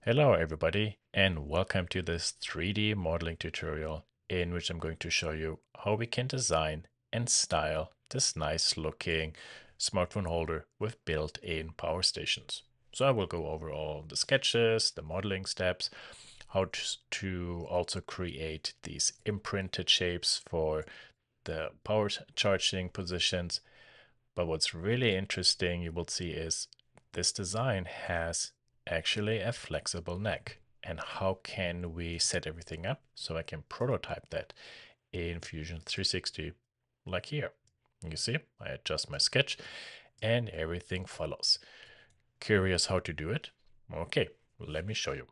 Hello everybody and welcome to this 3D modeling tutorial in which I'm going to show you how we can design and style this nice looking smartphone holder with built-in power stations. So I will go over all the sketches, the modeling steps, how to also create these imprinted shapes for the power charging positions. But what's really interesting you will see is this design has actually a flexible neck. And how can we set everything up so I can prototype that in Fusion 360 like here. You see, I adjust my sketch and everything follows. Curious how to do it? Okay, let me show you.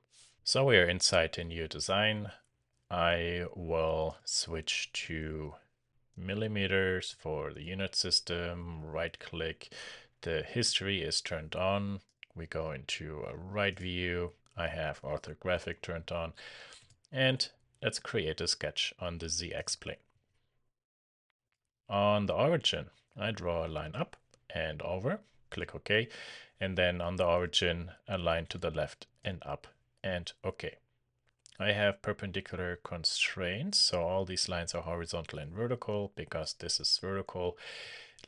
So we are inside a new design. I will switch to millimeters for the unit system, right click, the history is turned on, we go into a right view, I have orthographic turned on, and let's create a sketch on the ZX plane. On the origin, I draw a line up and over, click OK, and then on the origin, a line to the left and up and OK. I have perpendicular constraints, so all these lines are horizontal and vertical. Because this is vertical,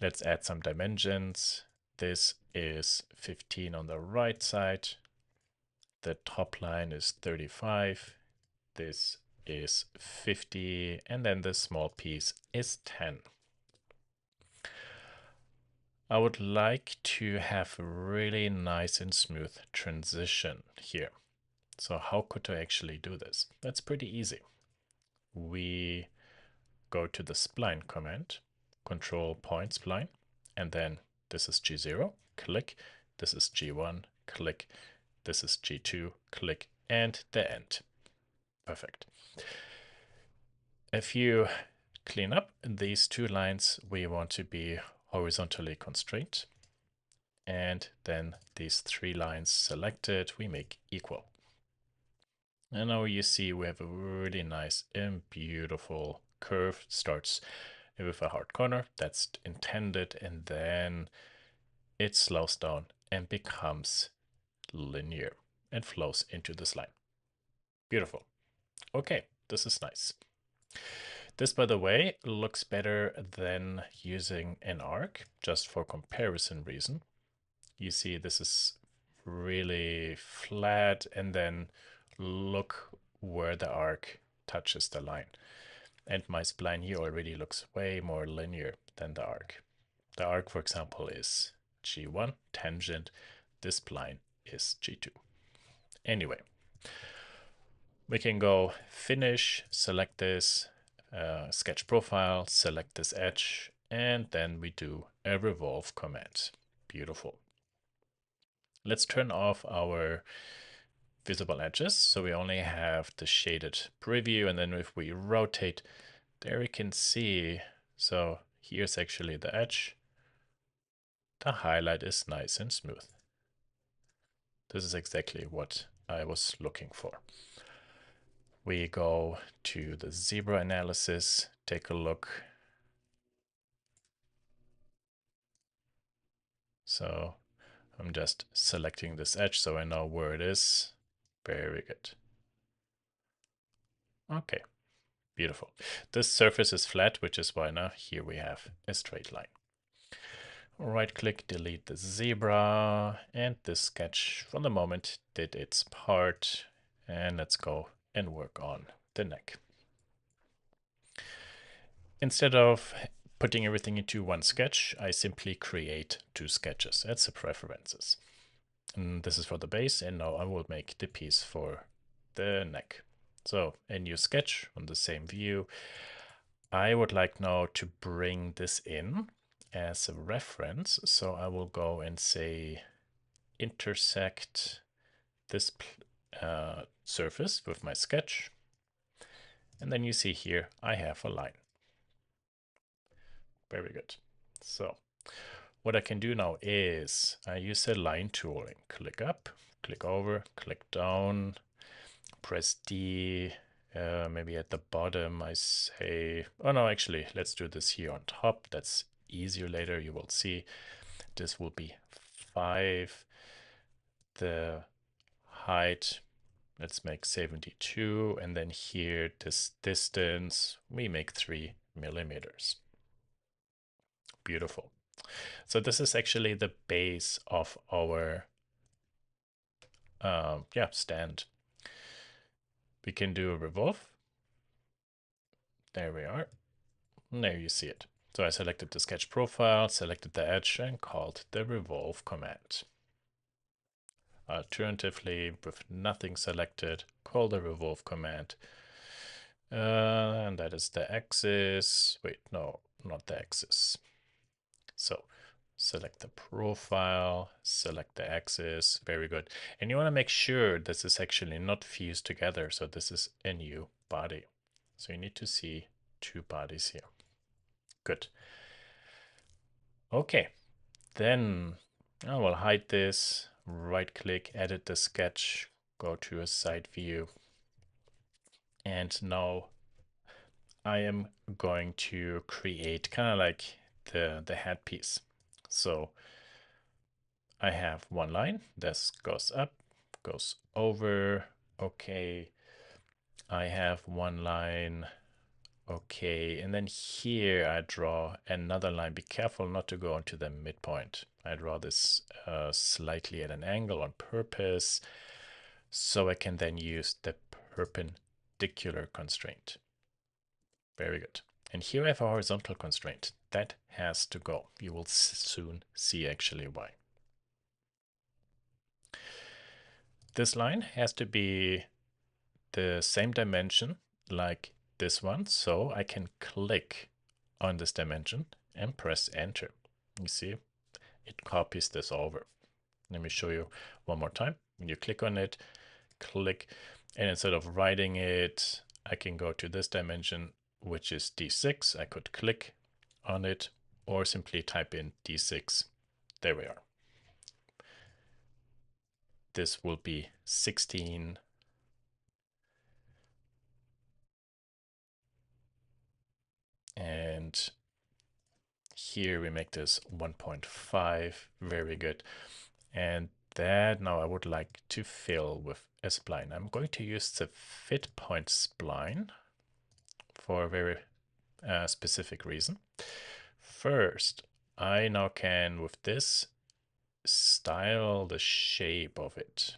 let's add some dimensions. This is 15 on the right side. The top line is 35. This is 50, and then the small piece is 10. I would like to have a really nice and smooth transition here. So how could I actually do this? That's pretty easy. We go to the spline command, control point spline, and then this is G0, click, this is G1, click, this is G2, click, and the end. Perfect. If you clean up these two lines, we want to be horizontally constrained. And then these three lines selected, we make equal. And now you see we have a really nice and beautiful curve. Starts with a hard corner that's intended, and then it slows down and becomes linear and flows into this line. Beautiful. Okay, this is nice. This, by the way, looks better than using an arc, just for comparison reason. You see this is really flat, and then look where the arc touches the line. And my spline here already looks way more linear than the arc. The arc, for example, is G1 tangent. This spline is G2. Anyway, we can go finish, select this, sketch profile, select this edge, and then we do a revolve command. Beautiful. Let's turn off our visible edges, so we only have the shaded preview, and then if we rotate, there we can see, so here's actually the edge. The highlight is nice and smooth. This is exactly what I was looking for. We go to the zebra analysis, take a look. So I'm just selecting this edge so I know where it is. Very good. Okay, beautiful. This surface is flat, which is why now here we have a straight line. Right click, delete the zebra, and this sketch from the moment did its part. And let's go and work on the neck. Instead of putting everything into one sketch, I simply create two sketches. That's the preferences. And this is for the base, and now I will make the piece for the neck. So a new sketch on the same view. I would like now to bring this in as a reference. So I will go and say intersect this surface with my sketch. And then you see here, I have a line. Very good. So what I can do now is I use the line tool and click up, click over, click down, press D. Maybe at the bottom I say, oh no, actually, let's do this here on top. That's easier later. You will see this will be 5. The height Let's make 72, and then here, this distance, we make 3 millimeters. Beautiful. So this is actually the base of our stand. We can do a revolve. There we are. There you see it. So I selected the sketch profile, selected the edge, and called the revolve command. Alternatively, with nothing selected, call the revolve command. And that is the axis. Wait, no, not the axis. So select the profile, select the axis. Very good. And you want to make sure this is actually not fused together. So this is a new body. So you need to see 2 bodies here. Good. Okay. Then I will hide this, right click, edit the sketch, go to a side view. And now I am going to create kind of like the headpiece. So I have one line. This goes up, goes over. Okay. I have one line. Okay. And then here I draw another line. Be careful not to go into the midpoint. I draw this slightly at an angle on purpose, so I can then use the perpendicular constraint. Very good. And here I have a horizontal constraint. That has to go. You will soon see actually why. This line has to be the same dimension like this one, so I can click on this dimension and press enter. You see, it copies this over. Let me show you one more time. When you click on it, click, and instead of writing it, I can go to this dimension, which is D6. I could click on it or simply type in D6. There we are. This will be 16. And here we make this 1.5. Very good. And that now I would like to fill with a spline. I'm going to use the fit point spline for a very specific reason. First, I now can, with this, style the shape of it.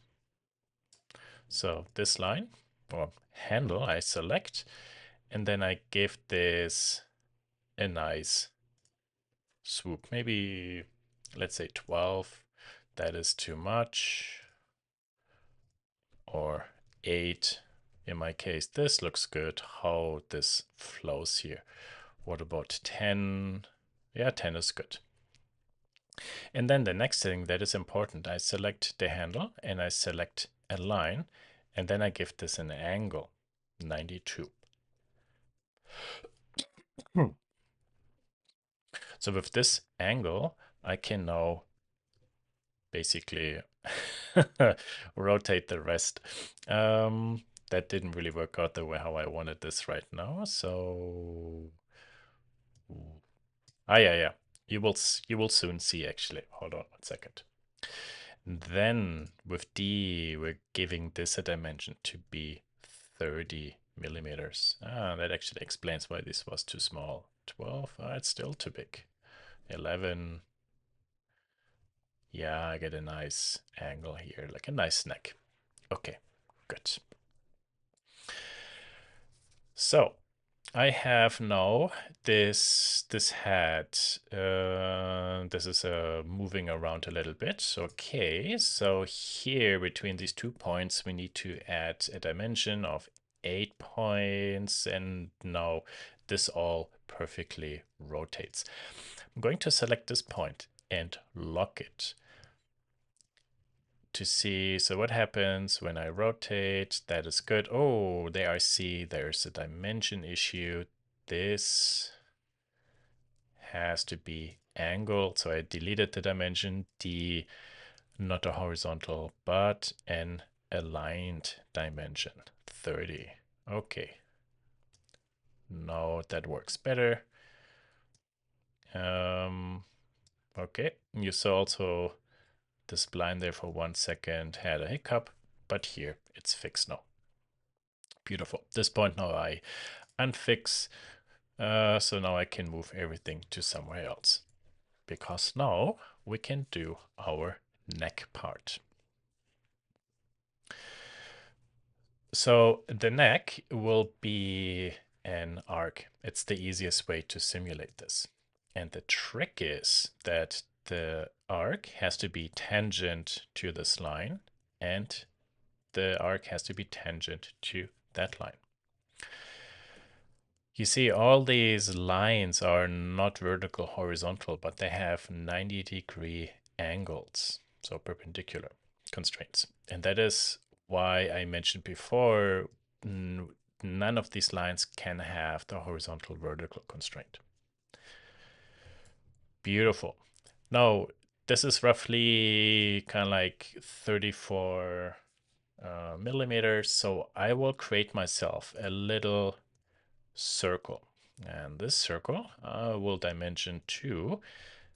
So this line or handle I select, and then I give this a nice swoop. Maybe let's say 12. That is too much. Or 8. In my case, this looks good. How this flows here. What about 10? Yeah, 10 is good. And then the next thing that is important, I select the handle and I select a line, and then I give this an angle, 92. So with this angle, I can now basically rotate the rest. That didn't really work out the way how I wanted this right now. So, yeah. You will soon see actually. Hold on 1 second. Then with D, we're giving this a dimension to be 30 millimeters. That actually explains why this was too small. 12, it's still too big. 11. Yeah, I get a nice angle here, like a nice neck. Okay, good. So I have now this head. This is moving around a little bit. Okay, so here between these 2 points, we need to add a dimension of 8 points, and now this all perfectly rotates. I'm going to select this point and lock it to see. So what happens when I rotate? That is good. Oh, there I see there's a dimension issue. This has to be angled. So I deleted the dimension D, not a horizontal, but an aligned dimension, 30. Okay. Now that works better. Okay, you saw also the spline there for 1 second had a hiccup, but here it's fixed now. Beautiful. At this point now I unfix, so now I can move everything to somewhere else, because now we can do our neck part. So the neck will be an arc. It's the easiest way to simulate this. And the trick is that the arc has to be tangent to this line, and the arc has to be tangent to that line. You see, all these lines are not vertical horizontal, but they have 90-degree angles, so perpendicular constraints. And that is why I mentioned before, none of these lines can have the horizontal vertical constraint. Beautiful. Now, this is roughly kind of like 34 millimeters, so I will create myself a little circle. And this circle will dimension to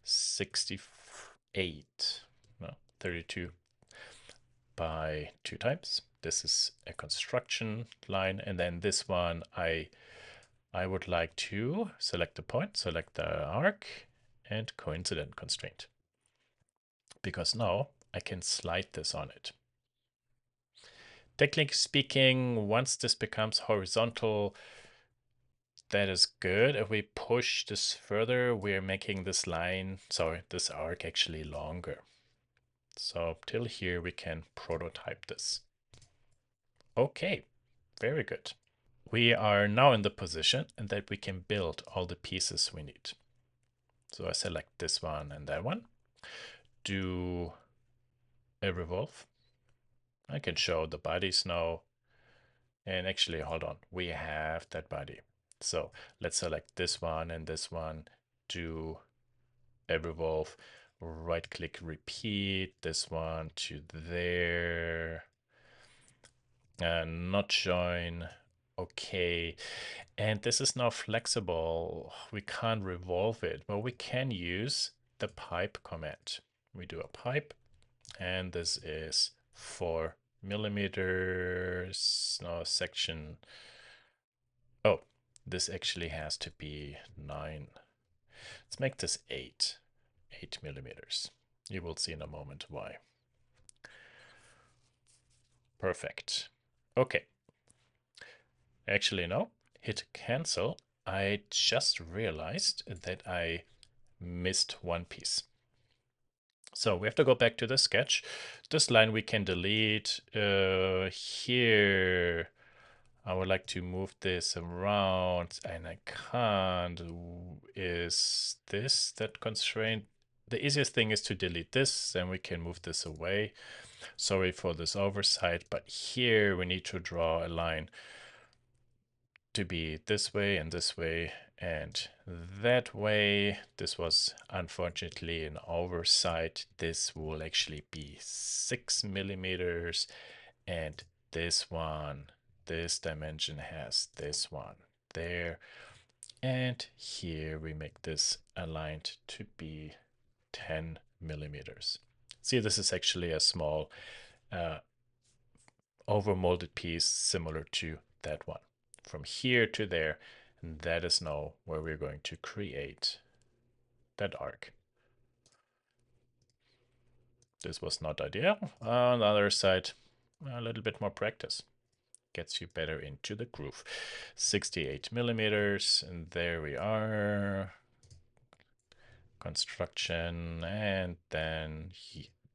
68, no, 32 by 2 times. This is a construction line, and then this one I would like to select a point, select the arc, and coincident constraint, because now I can slide this on it. Technically speaking, once this becomes horizontal, that is good. If we push this further, we're making this line, sorry, this arc actually longer. So till here we can prototype this. Okay, very good. We are now in the position that we can build all the pieces we need. So I select this one and that one. Do a revolve. I can show the bodies now. And actually, hold on, we have that body. So let's select this one and this one. Do a revolve, right click, repeat this one to there, and not join. Okay, and this is now flexible. We can't revolve it, but we can use the pipe command. We do a pipe, and this is 4 millimeters. No, section. Oh, this actually has to be 9. Let's make this 8 millimeters. You will see in a moment why. Perfect. Okay. Actually, no. Hit cancel. I just realized that I missed one piece. So we have to go back to the sketch. This line we can delete. Here, I would like to move this around, and I can't. Is this that constraint? The easiest thing is to delete this, then we can move this away. Sorry for this oversight, but here we need to draw a line to be this way and that way. This was unfortunately an oversight. This will actually be 6 millimeters, and this one, this dimension has this one there, and here we make this aligned to be 10 millimeters. See, this is actually a small overmolded piece similar to that one. From here to there, and that is now where we're going to create that arc. This was not ideal. On the other side, a little bit more practice gets you better into the groove. 68 millimeters, and there we are. Construction, and then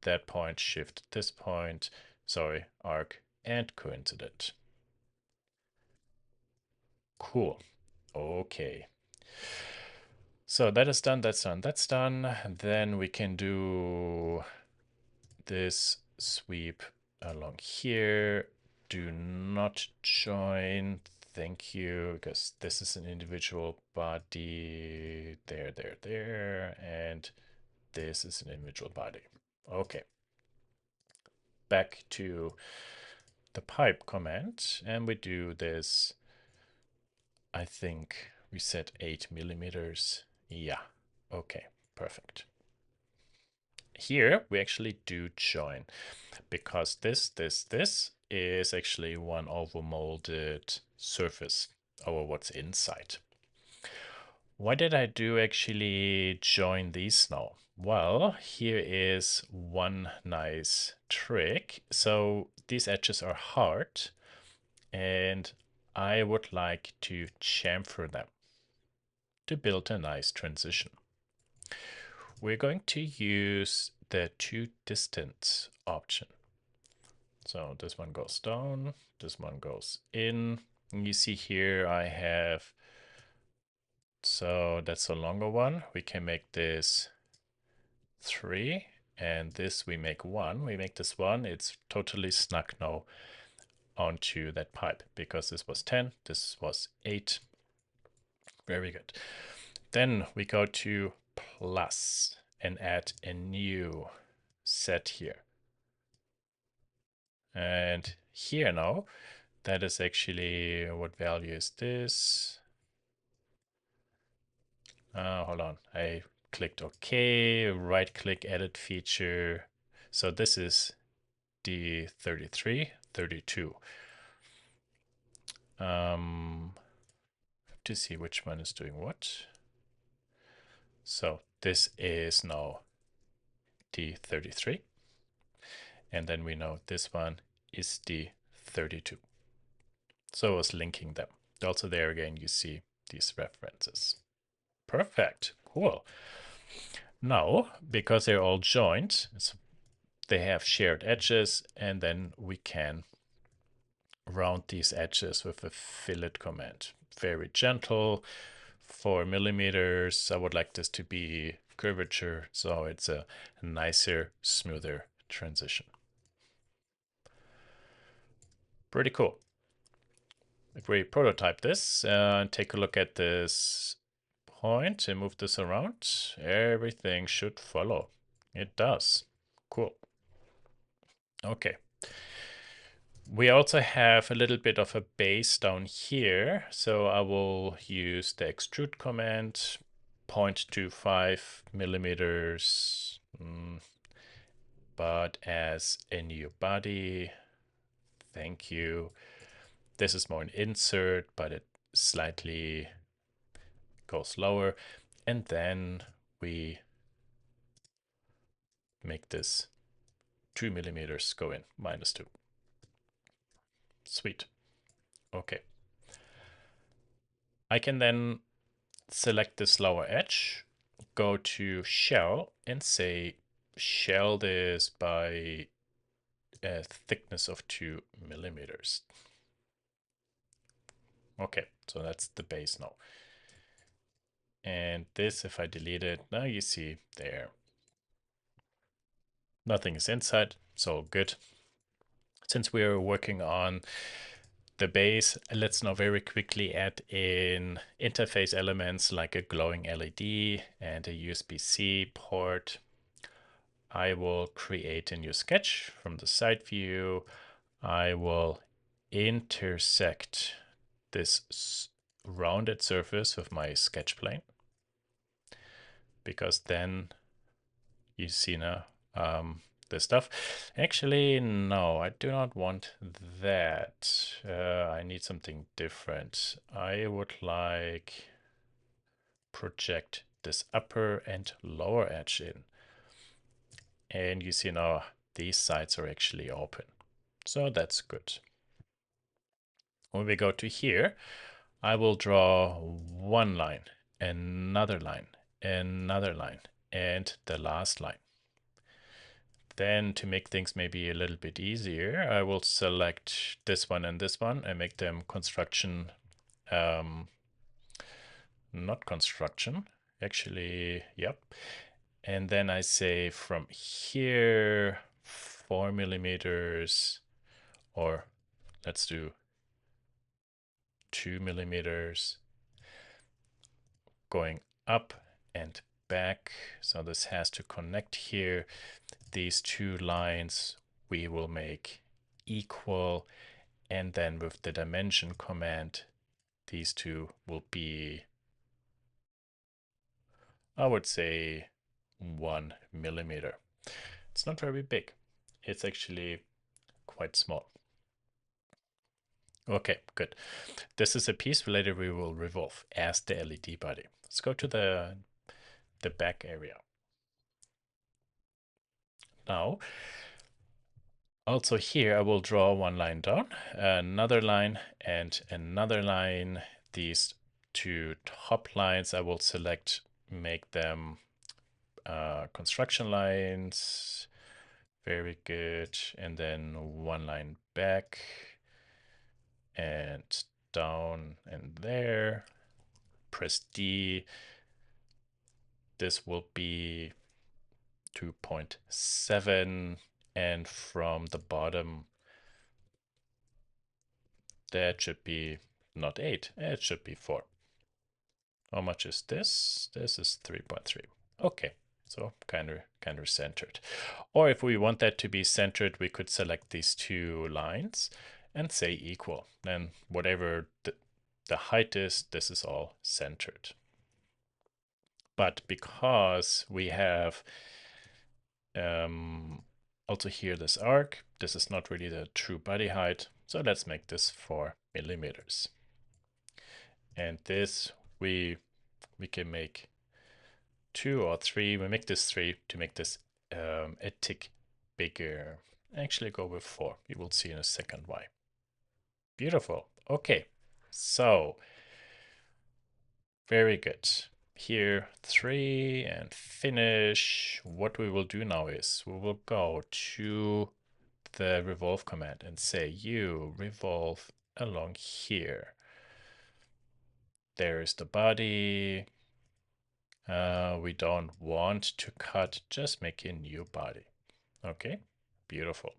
that point, shift this point, sorry, arc, and coincident. Cool. Okay. So that is done, that's done, that's done. Then we can do this sweep along here. Do not join. Thank you, because this is an individual body. There, and this is an individual body. Okay. Back to the pipe command, and we do this. I think we set 8 millimeters. Yeah. Okay. Perfect. Here we actually do join, because this is actually one overmolded surface over what's inside. Why did I do actually join these now? Well, here is one nice trick. So these edges are hard, and I would like to chamfer them to build a nice transition. We're going to use the to distance option. So this one goes down, this one goes in. And you see here I have, so that's a longer one. We can make this 3, and this we make 1. We make this 1. It's totally snug now onto that pipe, because this was 10, this was 8. Very good. Then we go to plus and add a new set here. And here now, that is actually, what value is this? Hold on, I clicked OK, right click, edit feature. So this is the 33, 32. To see which one is doing what. So this is now the 33. And then we know this one is the 32. So I was linking them. Also there again, you see these references. Perfect. Cool. Now, because they're all joined, they have shared edges, and then we can round these edges with a fillet command. Very gentle, 4 millimeters. I would like this to be curvature, so it's a nicer, smoother transition. Pretty cool. If we prototype this and take a look at this point and move this around, everything should follow. It does. Cool. Okay. We also have a little bit of a base down here, so I will use the extrude command, 0.25 millimeters, but as a new body. Thank you. This is more an insert, but it slightly goes lower. And then we make this 2 millimeters go in, -2. Sweet. Okay. I can then select this lower edge, go to shell, and say shell this by a thickness of 2 millimeters. Okay, so that's the base now. And this, if I delete it, now you see there, nothing is inside, so good. Since we are working on the base, let's now very quickly add in interface elements like a glowing LED and a USB-C port. I will create a new sketch from the side view. I will intersect this rounded surface with my sketch plane, because then you see now this stuff. Actually, no, I do not want that. I need something different. I would like project this upper and lower edge in. And you see now these sides are actually open. So that's good. When we go to here, I will draw one line, another line, another line, and the last line. Then to make things maybe a little bit easier, I will select this one and make them construction, not construction, actually, yep. And then I say from here, 4 millimeters, or let's do 2 millimeters, going up and back. So this has to connect here. These two lines we will make equal, and then with the dimension command, these two will be, I would say, 1 millimeter. It's not very big. It's actually quite small. Okay, good. This is a piece later we will revolve as the LED body. Let's go to the back area. Now, also here I will draw one line down, another line, and another line. These two top lines I will select, make them construction lines. Very good. And then one line back and down and there. Press D. This will be 2.7, and from the bottom that should be not 8, it should be 4. How much is this? This is 3.3. Okay, so kind of centered. Or if we want that to be centered, we could select these two lines and say equal. Then whatever the height is, this is all centered. But because we have also here this arc, this is not really the true body height, so let's make this 4 millimeters. And this we can make 2 or 3. We make this 3 to make this a tick bigger. Actually go with 4. You will see in a second why. Beautiful. Okay, so very good. Here 3 and finish. What we will do now is we will go to the revolve command and say you revolve along here. There's the body. We don't want to cut, just make a new body. Okay, beautiful.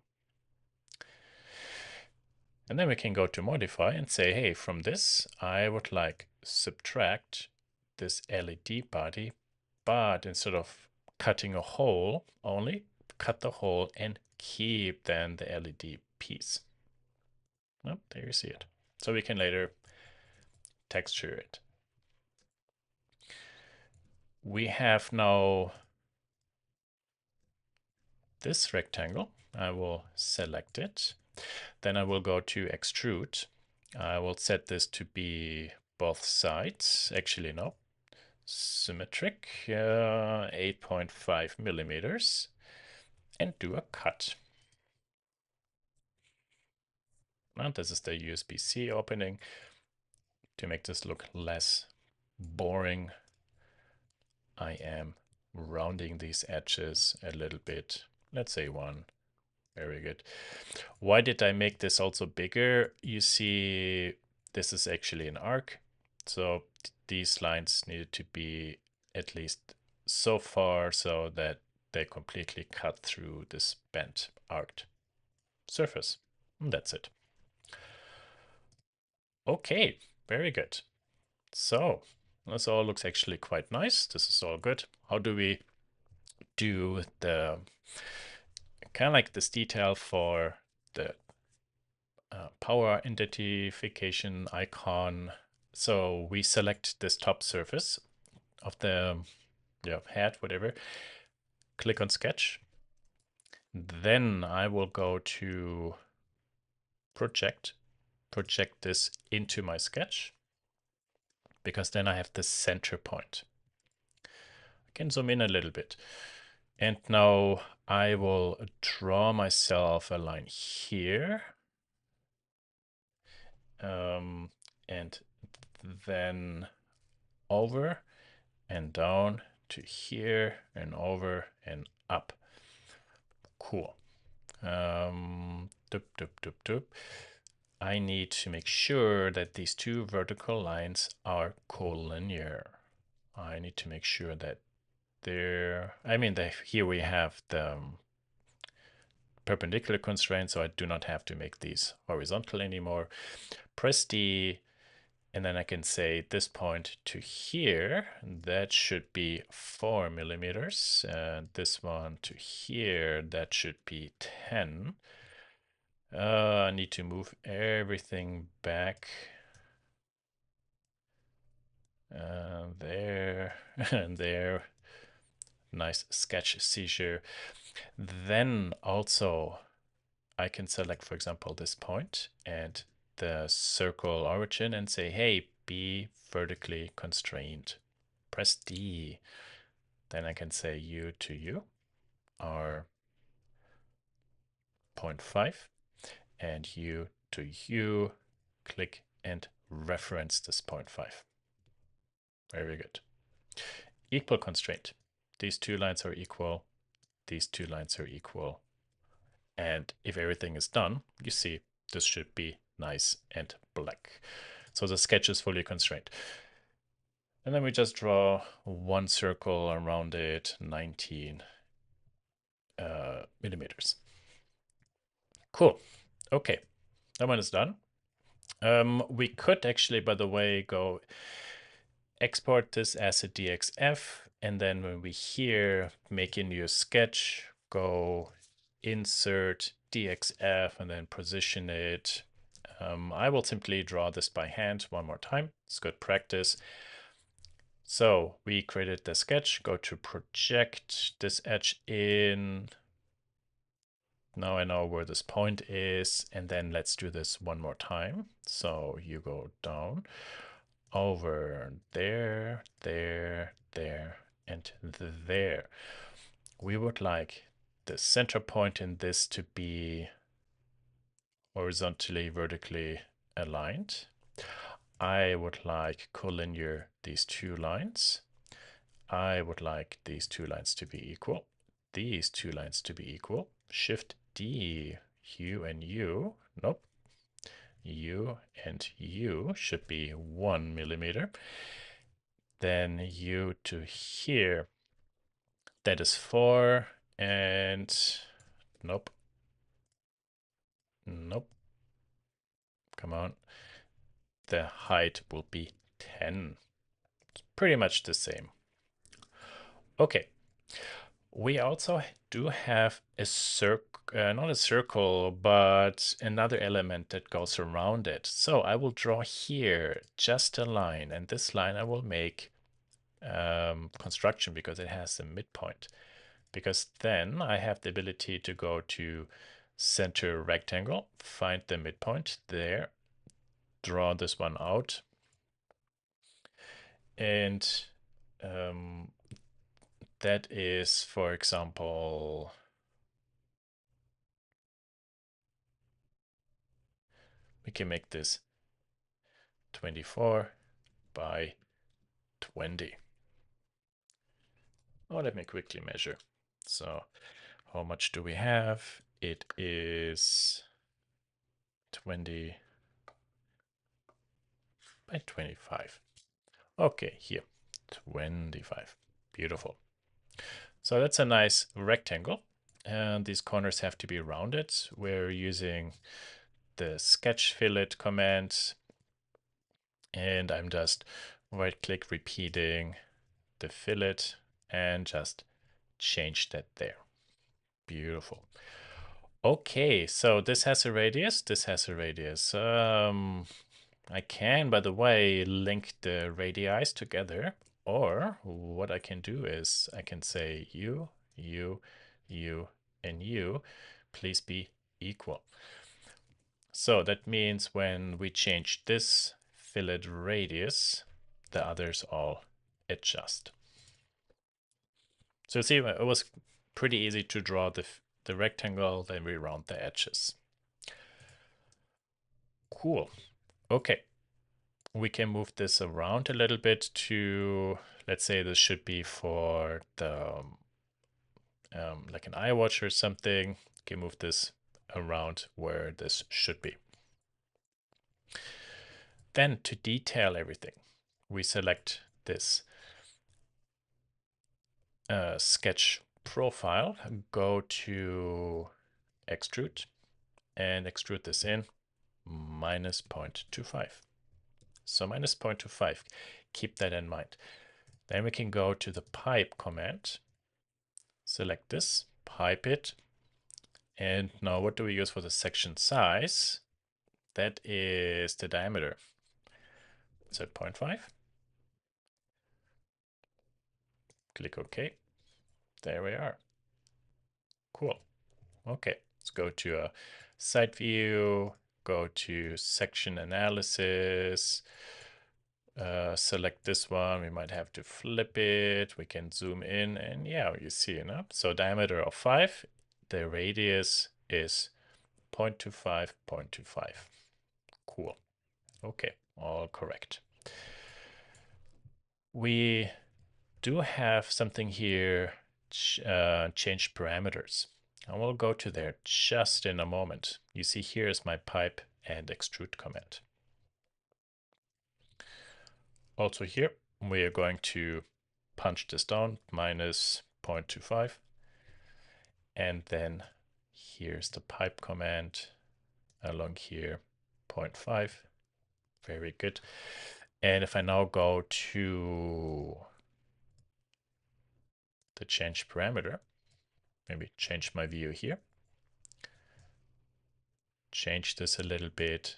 And then we can go to modify and say, hey, from this, I would like subtract this LED body, but instead of cutting a hole only, cut the hole and keep then the LED piece. Oh, there you see it. So we can later texture it. We have now this rectangle. I will select it. Then I will go to extrude. I will set this to be both sides. Actually, no. Symmetric, 8.5 millimeters. And do a cut. Now this is the USB-C opening. To make this look less boring, I am rounding these edges a little bit. Let's say 1. Very good. Why did I make this also bigger? You see, this is actually an arc. So these lines needed to be at least so far so that they completely cut through this bent arced surface. And that's it. Okay, very good. So this all looks actually quite nice. This is all good. How do we do the kind of like this detail for the power identification icon? So we select this top surface of the head, whatever, click on sketch. Then I will go to project this into my sketch, because then I have the center point. I can zoom in a little bit. And now I will draw myself a line here. And then over and down to here and over and up. Cool. I need to make sure that these two vertical lines are collinear. I need to make sure that here we have the perpendicular constraint, so I do not have to make these horizontal anymore. Press D, and then I can say this point to here, that should be 4 millimeters. And this one to here, that should be 10. I need to move everything back. There and there. Nice sketch seizure. Then also I can select, for example, this point and the circle origin and say, hey, be vertically constrained. Press D. Then I can say U to U are 0.5 and U to U, click and reference this 0.5. Very good. Equal constraint. These two lines are equal. These two lines are equal. And if everything is done, you see this should be nice and black. So the sketch is fully constrained. And then we just draw one circle around it, 19 millimeters. Cool. Okay, that one is done. We could actually, by the way, go export this as a DXF, and then when we here make a new sketch, go insert DXF and then position it. I will simply draw this by hand one more time. It's good practice. So we created the sketch, go to project this edge in. Now I know where this point is, and then let's do this one more time. So you go down, over there, there, there, and there. We would like the center point in this to be horizontally, vertically aligned. I would like collinear these two lines. I would like these two lines to be equal. These two lines to be equal. Shift D, U and U. Nope. U and U should be 1 millimeter. Then U to here. That is 4. And nope. Nope. Come on. The height will be 10. It's pretty much the same. Okay. We also do have a circle, not a circle, but another element that goes around it. So I will draw here just a line, and this line I will make construction because it has a midpoint. Because then I have the ability to go to center rectangle, find the midpoint there, draw this one out, and that is, for example, we can make this 24 by 20. Oh, let me quickly measure. So how much do we have? It is 20 by 25. Okay, here, 25. Beautiful. So that's a nice rectangle. And these corners have to be rounded. We're using the sketch fillet command. And I'm just right-click repeating the fillet and just change that there. Beautiful. Okay, so this has a radius, this has a radius. I can, by the way, link the radii together, or what I can do is I can say you, and you, please be equal. So that means when we change this fillet radius, the others all adjust. So see, it was pretty easy to draw the rectangle, then we round the edges. Cool. Okay. We can move this around a little bit to, let's say this should be for the, like an eye watch or something. We can move this around where this should be. Then to detail everything, we select this sketch profile, go to extrude and extrude this in minus 0.25. So minus 0.25, keep that in mind. Then we can go to the pipe command, select this, pipe it, and now what do we use for the section size? That is the diameter. So 0.5. Click OK. There we are. Cool. Okay, let's go to a side view, go to section analysis, select this one. We might have to flip it. We can zoom in and yeah, you see, so diameter of 5, the radius is 0.25, 0.25. Cool. Okay, all correct. We do have something here, change parameters. I will go to there just in a moment. You see here is my pipe and extrude command. Also here, we are going to punch this down, minus 0.25. And then here's the pipe command along here, 0.5. Very good. And if I now go to the change parameter, maybe change my view here, change this a little bit.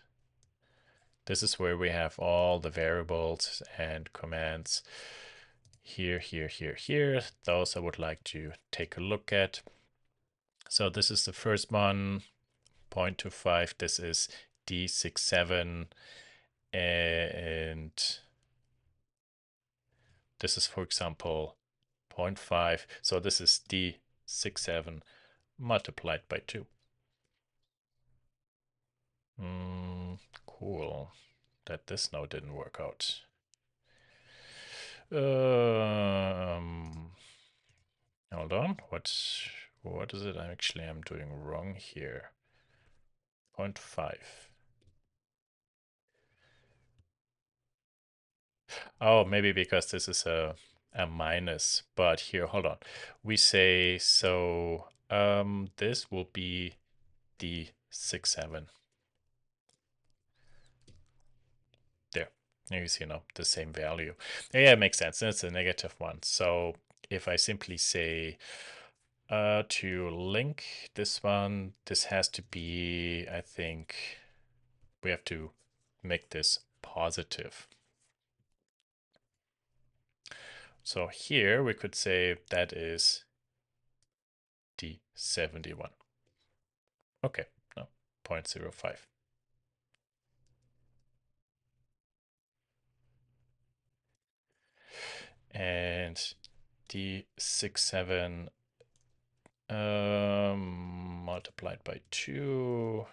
This is where we have all the variables and commands here, here, here, here. Those I would like to take a look at. So this is the first one, 0.25. This is D67. And this is, for example, 0.5. So this is D67 multiplied by 2. Cool. That this now didn't work out. Hold on. What is it I'm doing wrong here? 0.5. Oh, maybe because this is a minus. But here, hold on. We say so. This will be D67. There. You see now the same value. Yeah, it makes sense. It's a negative one. So if I simply say to link this one, this has to be, I think, we have to make this positive. So here we could say that is D71. Okay, no, 0.05. And D67 multiplied by 2.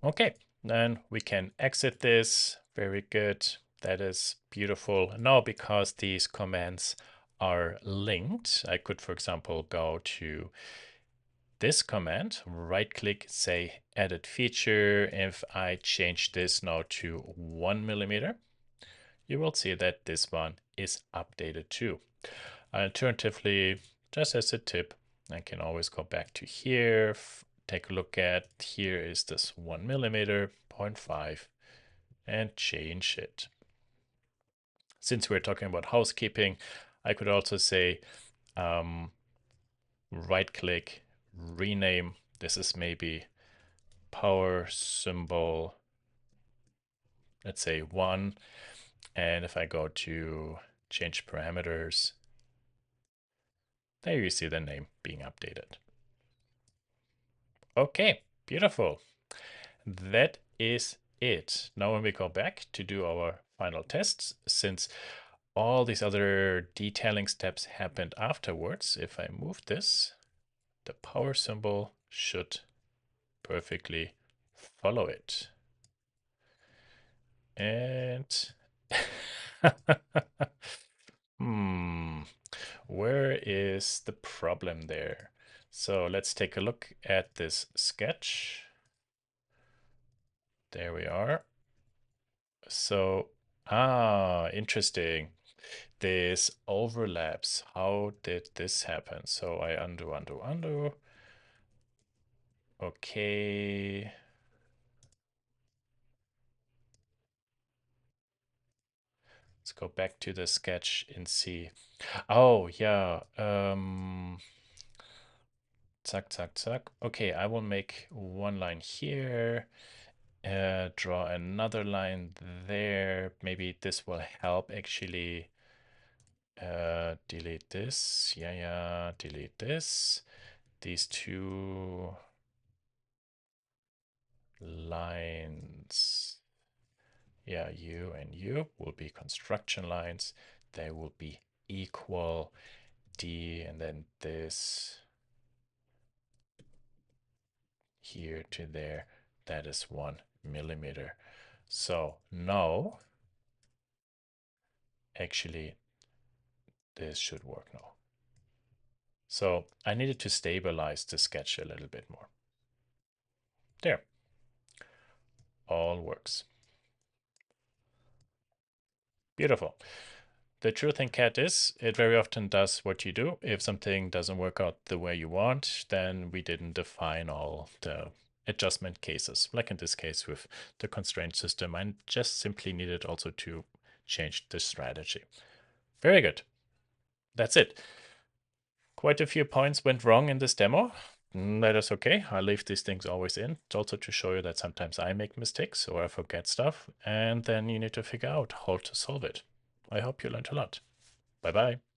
Okay, then we can exit this. Very good. That is beautiful. Now, because these commands are linked, I could, for example, go to this command, right click, say edit feature. If I change this now to 1 millimeter, you will see that this one is updated too. Alternatively, just as a tip, I can always go back to here, take a look at here is this 1 millimeter, 0.5, and change it. Since we're talking about housekeeping, I could also say right click, rename. This is maybe power symbol, let's say 1. And if I go to change parameters, there you see the name being updated. Okay, beautiful. That is it. Now when we go back to do our final tests, since all these other detailing steps happened afterwards, if I move this, the power symbol should perfectly follow it. And where is the problem there? So let's take a look at this sketch. There we are. So, interesting. This overlaps. How did this happen? So I undo, undo, undo. Okay. Let's go back to the sketch and see. Oh, yeah. Zack, zack, zack. Okay, I will make one line here. Draw another line there. Maybe this will help actually. Delete this. Yeah, delete this. These two lines. Yeah, you and you will be construction lines. They will be equal. D and then this here to there. That is 1 millimeter. So now, actually, this should work now. So I needed to stabilize the sketch a little bit more. There. All works. Beautiful. The truth in CAD is it very often does what you do. If something doesn't work out the way you want, then we didn't define all the adjustment cases. Like in this case with the constraint system, I just simply needed also to change the strategy. Very good. That's it. Quite a few points went wrong in this demo. That is okay. I leave these things always in. It's also to show you that sometimes I make mistakes or I forget stuff, and then you need to figure out how to solve it. I hope you learned a lot. Bye bye.